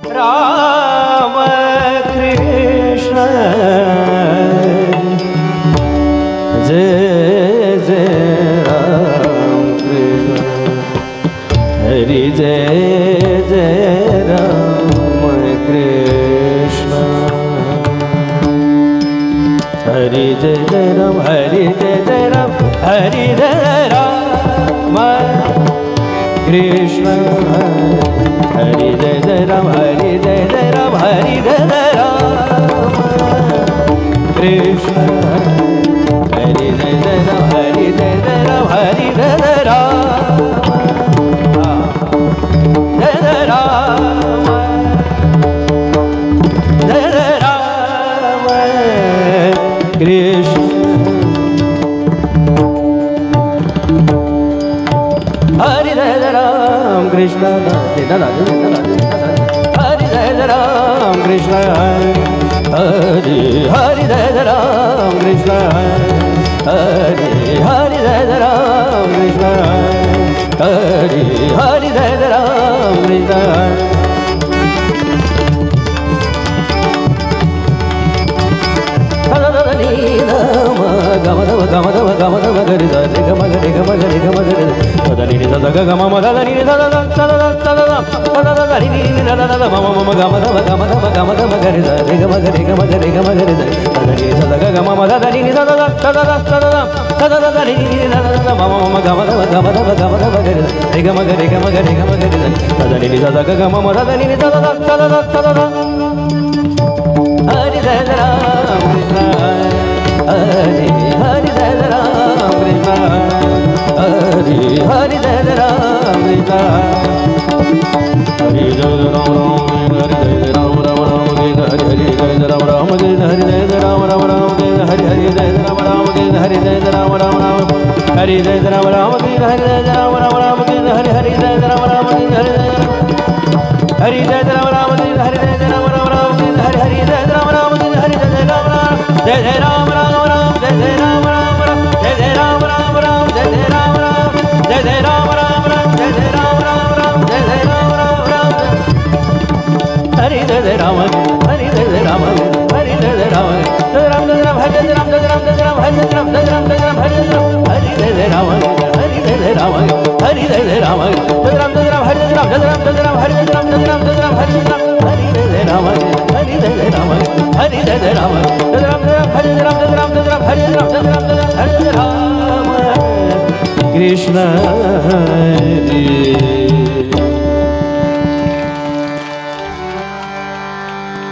Ram Krishna Jai Jai Ram Krishna Hari Jai Jai Ram Krishna Hari Jai Jai Ram Hari Jai Jai Ram Hari Jai Ram Krishna Hari Jai Jai Ram Hari Jai Jai Ram Hari Jai Jai Ram Krishna Hari Jai Jai Ram Hari Jai Jai Ram Hari Jai Jai Ram Jai Jai Ram Jai Jai Ram Krishna Hari Jai Jai Ram Krishna Hari Jai Jai Ram Krishna Hari Jai Jai Ram Krishna Hari Jai Jai Ram Krishna Hari Jai Jai Ram Krishna Hari Jai Ram Krishna Hari Hari Jai Ram Krishna Hari Jai Ram Krishna Hari Jai Ram Ram Hari Jai Ram Ram Ram Hari Jai Ram Ram Ram Hari Hari Jai Ram Ram Hari Jai Ram Ram Ram Hari Jai Ram Ram Hari Jai Ram Ram Ram Hari Hari Jai Ram Ram Hari Jai Ram Ram Hari Jai Ram Ram Ram Hari Hari Jai Ram Ram Hari Jai Ram Ram Jai Jai Ram Ram Ram Jai Jai Ram Ram Ram Jai Jai Ram Ram Ram Jai Jai Ram Ram Jai Jai Ram Ram Ram Jai Jai Ram Ram Ram Jai Jai Ram Ram Ram Hari Jai Ram Hari Jai Ram Hari Jai Ram Jai Ram Jai Ram Hari Jai Ram Jai Ram Jai Ram Hari Jai Ram Jai Ram Jai Ram Hari Jai Ram Hari Jai Ram Hari Jai Ram Hari Jai Ram Jai Ram Jai Ram Hari Jai Ram Jai Ram Jai Ram Hari Jai Ram Jai Ram Jai Ram Hari Jai Ram Hari Jai Ram Hari Jai Ram Jai Ram Jai Ram Hari Jai Ram Jai Ram Jai Ram Hari Jai Ram Jai Ram Jai Ram Hari Jai Ram Krishna Hari